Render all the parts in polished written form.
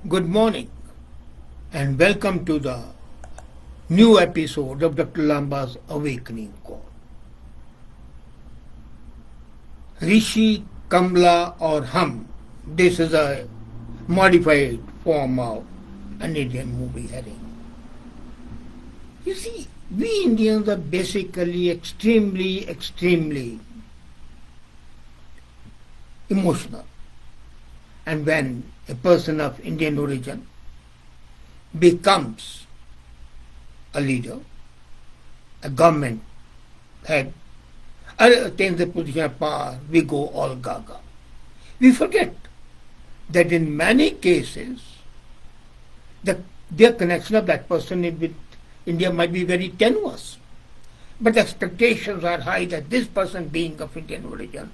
Good morning and welcome to the new episode of Dr. Lamba's Awakening Call. Rishi, Kamala Aur Hum. This is a modified form of an Indian movie heading. You see, we Indians are basically extremely emotional. And when a person of Indian origin becomes a leader, a government head, or attains a position of power, we go all gaga. We forget that in many cases, their connection of that person with India might be very tenuous. But expectations are high that this person being of Indian origin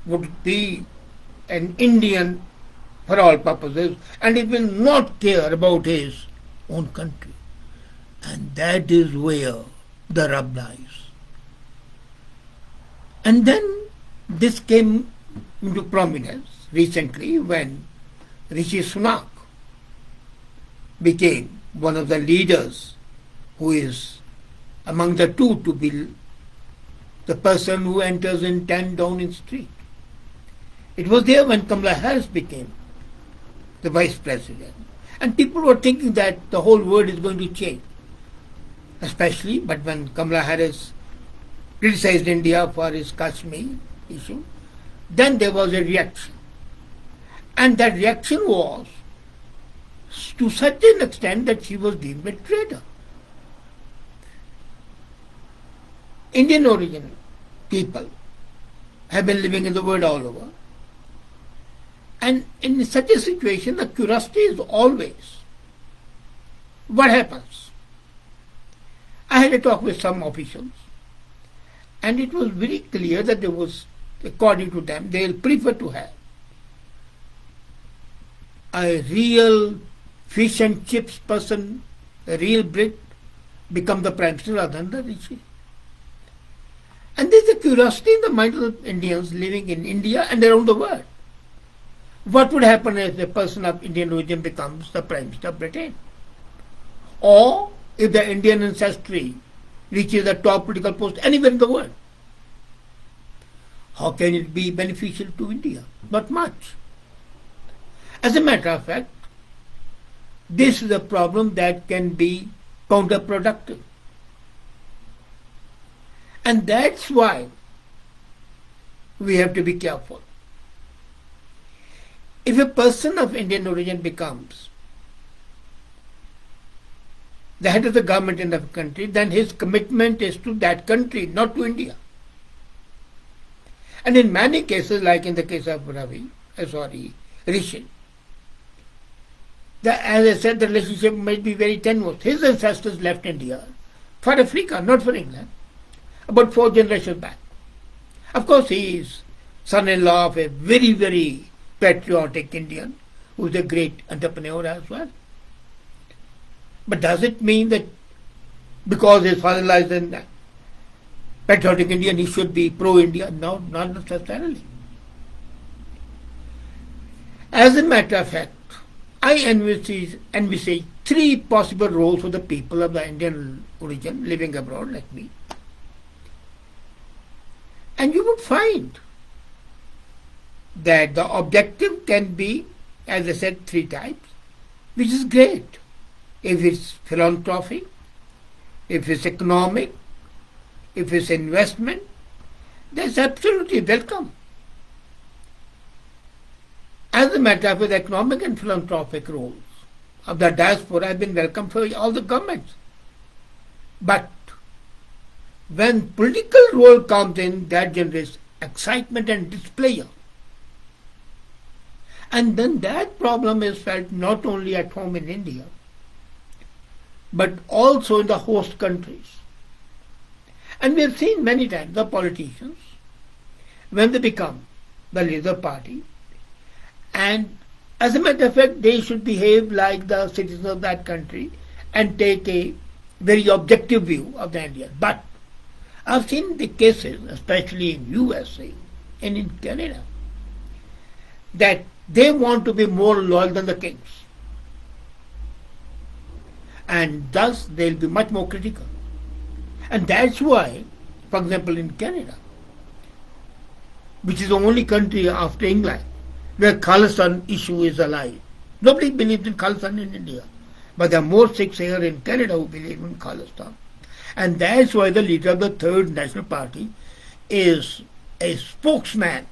would be an Indian for all purposes, and he will not care about his own country. And that is where the rub lies. And then this came into prominence recently when Rishi became one of the leaders who is among the two to be the person who enters in 10 Downing Street. It was there when Kamala Harris became the vice president. And people were thinking that the whole world is going to change. Especially, but when Kamala Harris criticized India for his Kashmir issue, then there was a reaction. And that reaction was to such an extent that she was deemed a traitor. Indian origin people have been living in the world all over. And in such a situation, the curiosity is always, what happens? I had a talk with some officials, and it was very clear that there was, according to them, they'll prefer to have a real fish and chips person, a real Brit, become the Prime Minister rather than the Rishi. And there's a curiosity in the mind of Indians living in India and around the world. What would happen if a person of Indian origin becomes the Prime Minister of Britain? Or if the Indian ancestry reaches the top political post anywhere in the world? How can it be beneficial to India? Not much. As a matter of fact, this is a problem that can be counterproductive. And that's why we have to be careful. If a person of Indian origin becomes the head of the government in the country, then his commitment is to that country, not to India. And in many cases, like in the case of Rishi, as I said, the relationship might be very tenuous. His ancestors left India for Africa, not for England, about 4 generations back. Of course, he is son-in-law of a very patriotic Indian who is a great entrepreneur as well. But does it mean that because his father-in-law is a patriotic Indian, he should be pro-India? No, not necessarily. As a matter of fact, I envisage 3 possible roles for the people of the Indian origin living abroad like me. And you would find that the objective can be, as I said, 3 types, which is great. If it's philanthropy, if it's economic, if it's investment, that's absolutely welcome. As a matter of fact, the economic and philanthropic roles of the diaspora have been welcome for all the governments. But when political role comes in, that generates excitement and displeasure. And then that problem is felt not only at home in India, but also in the host countries. And we have seen many times the politicians, when they become the leader party, and as a matter of fact, they should behave like the citizens of that country and take a very objective view of the Indian. But I've seen the cases, especially in USA and in Canada, that they want to be more loyal than the kings. and thus they'll be much more critical. And that's why, for example, in Canada, which is the only country after England where Khalistan issue is alive. Nobody believes in Khalistan in India, but there are more Sikhs here in Canada who believe in Khalistan. And that's why the leader of the Third National Party is a spokesman.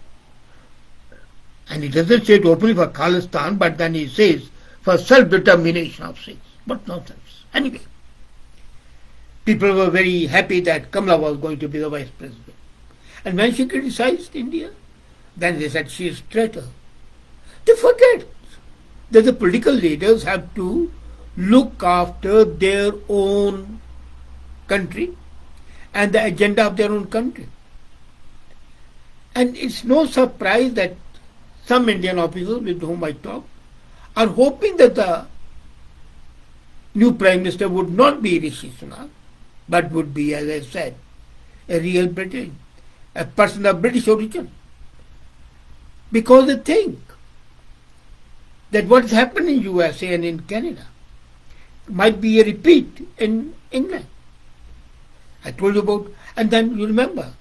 And he doesn't say it openly for Khalistan, but then he says for self-determination of Sikhs. What nonsense. Anyway, people were very happy that Kamala was going to be the vice president. And when she criticized India, then they said she is traitor. They forget that the political leaders have to look after their own country and the agenda of their own country. And it's no surprise that some Indian officers with whom I talk are hoping that the new Prime Minister would not be Rishi Sunak, but would be, as I said, a real Briton, a person of British origin. Because they think that what's happened in USA and in Canada might be a repeat in England. I told you about, and then you remember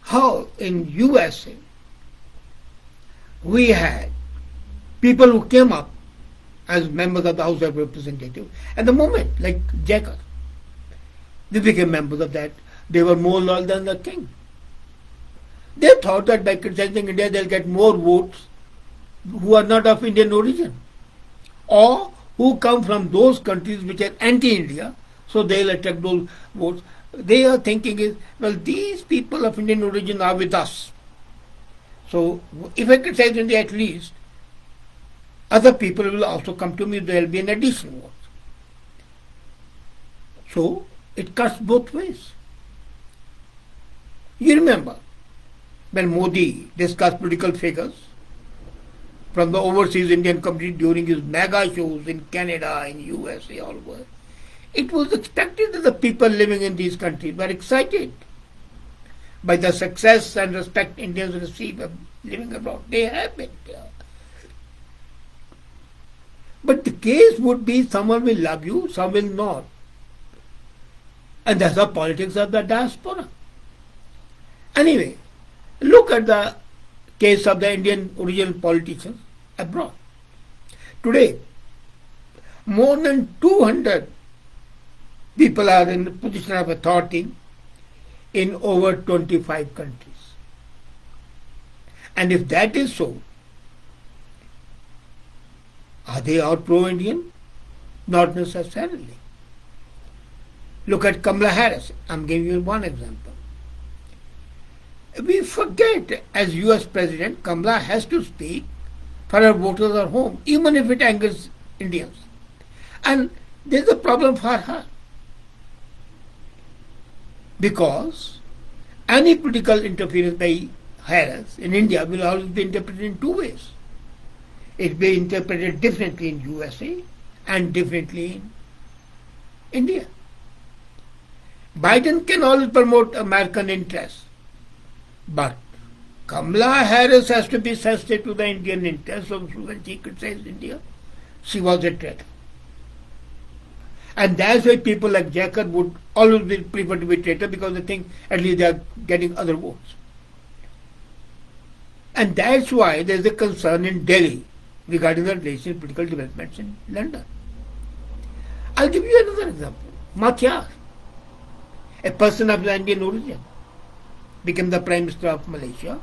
how in USA we had people who came up as members of the House of Representatives. At the moment, like Jacker, they became members of that. They were more loyal than the king. They thought that by criticizing India, they'll get more votes who are not of Indian origin or who come from those countries which are anti-India, so they'll attract those votes. Their thinking is, well, these people of Indian origin are with us. So if I criticize India, at least other people will also come to me. There will be an additional vote. So it cuts both ways. You remember when Modi discussed political figures from the overseas Indian community during his mega shows in Canada, in USA, all over, it was expected that the people living in these countries were excited by the success and respect Indians receive of living abroad. They have been there. But the case would be someone will love you, some will not. And that's the politics of the diaspora. Anyway, look at the case of the Indian original politicians abroad. Today, more than 200 people are in the position of authority in over 25 countries. And if that is so, are they all pro-Indian? Not necessarily. Look at Kamala Harris. I'm giving you one example. We forget, as US President, Kamala has to speak for her voters at home, even if it angers Indians. And there's a problem for her. Because any political interference by Harris in India will always be interpreted in two ways. It will be interpreted differently in USA and differently in India. Biden can always promote American interests, but Kamala Harris has to be sensitive to the Indian interests. So when she criticized India, she was a traitor. And that's why people like Jacker would always prefer to be traitor, because they think at least they are getting other votes. And that's why there is a concern in Delhi regarding the latest political developments in London. I'll give you another example. Mathiyar, a person of Indian origin, became the Prime Minister of Malaysia,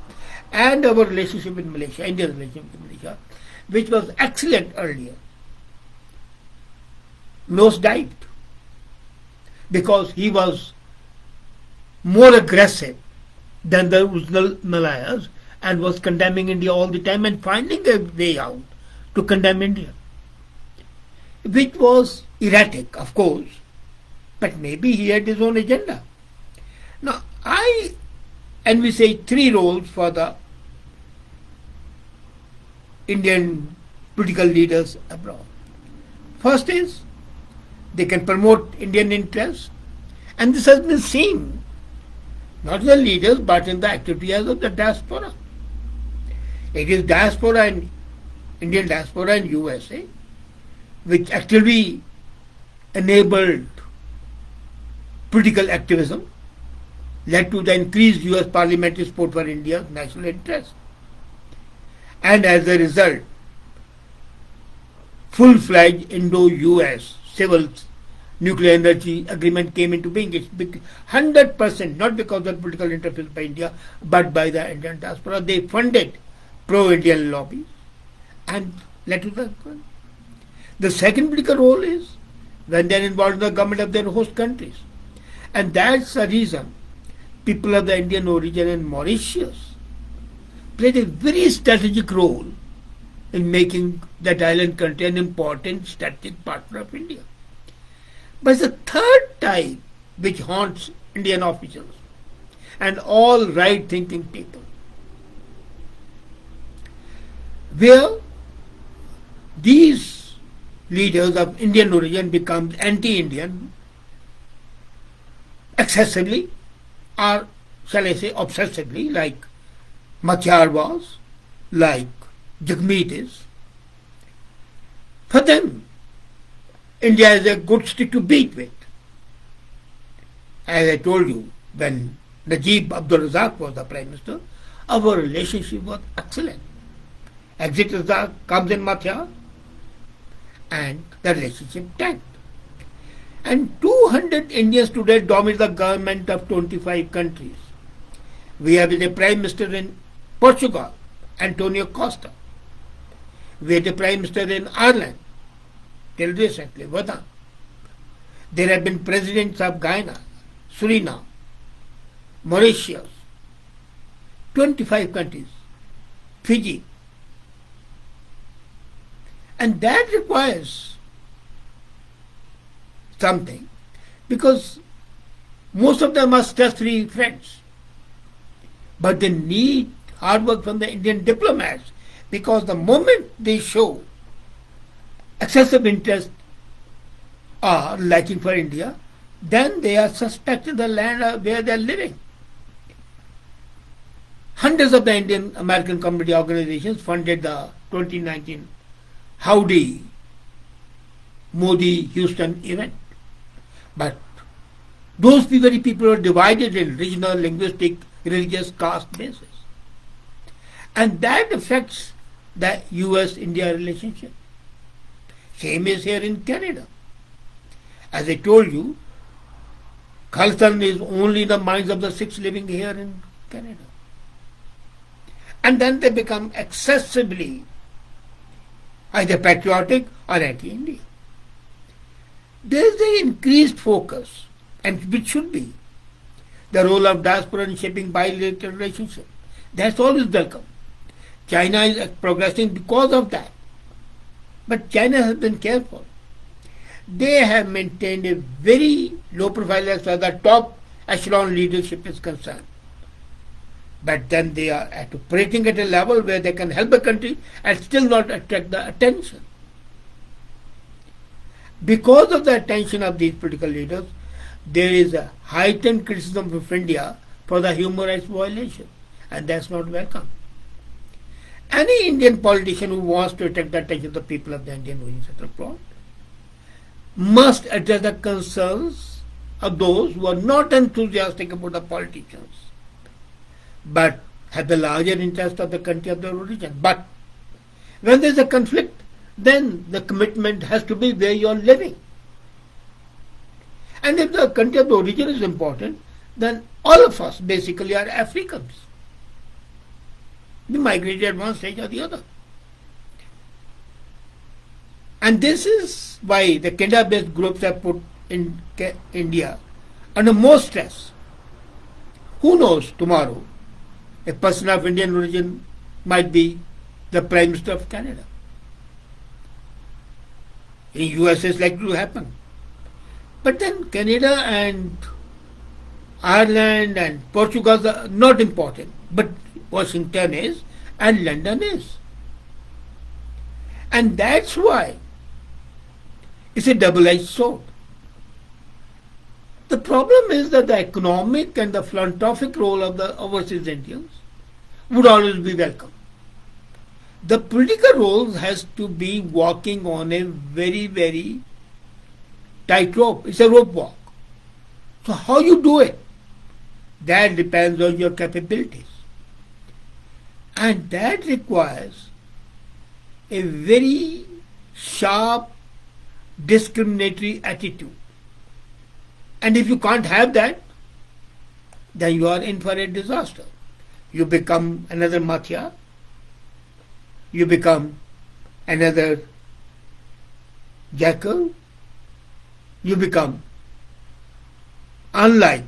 and our relationship with Malaysia, India's relationship with Malaysia, which was excellent earlier, nosedived because he was more aggressive than the original Malayas and was condemning India all the time and finding a way out to condemn India, which was erratic, of course, but maybe he had his own agenda. Now, I envisage three roles for the Indian political leaders abroad. First is, they can promote Indian interests, and this has been seen not in the leaders but in the activities of the diaspora. It is diaspora and Indian diaspora in USA which actively enabled political activism, led to the increased US parliamentary support for India's national interest. And as a result, full-fledged Indo-US civil nuclear energy agreement came into being. It's 100%, not because of political interference by India, but by the Indian diaspora. They funded pro-Indian lobbies and led to the. The second political role is when they are involved in the government of their host countries. And that's the reason people of the Indian origin in Mauritius played a very strategic role in making that island country an important strategic partner of India. But the third type which haunts Indian officials and all right-thinking people, where these leaders of Indian origin become anti-Indian excessively, or shall I say obsessively, like Machiar was, like Jagmeet is. For them, India is a good stick to beat with. As I told you, when Najib Abdul Razak was the Prime Minister, our relationship was excellent. Exit Razak comes in Mathia, and the relationship tanked. And 200 Indians today dominate the government of 25 countries. We have a Prime Minister in Portugal, Antonio Costa. We had a Prime Minister in Ireland, till recently, Vadan. There have been presidents of Guyana, Suriname, Mauritius, 25 countries, Fiji. And that requires something, because most of them are stress-free friends. But they need hard work from the Indian diplomats, because the moment they show excessive interest or liking for India, then they are suspecting the land where they are living. Hundreds of the Indian American community organizations funded the 2019 Howdy Modi Houston event. But those very people are divided in regional, linguistic, religious, caste basis. And that affects the US-India relationship. Same is here in Canada. As I told you, Khalsan is only in the minds of the Sikhs living here in Canada. And then they become excessively either patriotic or anti-India. There is an increased focus, and which should be, the role of diaspora in shaping bilateral relationship. That's always welcome. China is progressing because of that. But China has been careful. They have maintained a very low profile as far as the top echelon leadership is concerned. But then they are operating at a level where they can help a country and still not attract the attention. Because of the attention of these political leaders, there is a heightened criticism of India for the human rights violation, and that's not welcome. Any Indian politician who wants to attract the attention of the people of the Indian origin abroad must address the concerns of those who are not enthusiastic about the politicians, but have the larger interest of the country of their origin. But when there is a conflict, then the commitment has to be where you are living. And if the country of the origin is important, then all of us basically are Africans. We migrated at one stage or the other. And this is why the Canada-based groups have put in India under more stress. Who knows, tomorrow a person of Indian origin might be the Prime Minister of Canada. In US it's likely to happen. But then Canada and Ireland and Portugal are not important, but Washington is and London is. And that's why it's a double-edged sword. The problem is that the economic and the philanthropic role of the overseas Indians would always be welcome. The political role has to be walking on a very, very tightrope, it's a rope walk. So how you do it, that depends on your capabilities. And that requires a very sharp, discriminatory attitude. And if you can't have that, then you are in for a disaster. You become another Mathia, you become another Jackal, you become unlike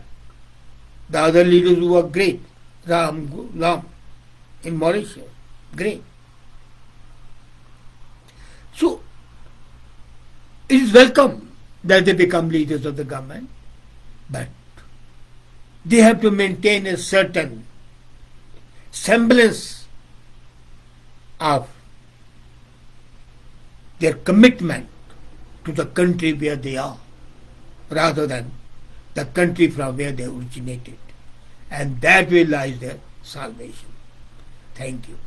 the other leaders who were great, Lam in Mauritius, great. So it is welcome that they become leaders of the government, but they have to maintain a certain semblance of their commitment to the country where they are, rather than the country from where they originated. And that way lies their salvation. Thank you.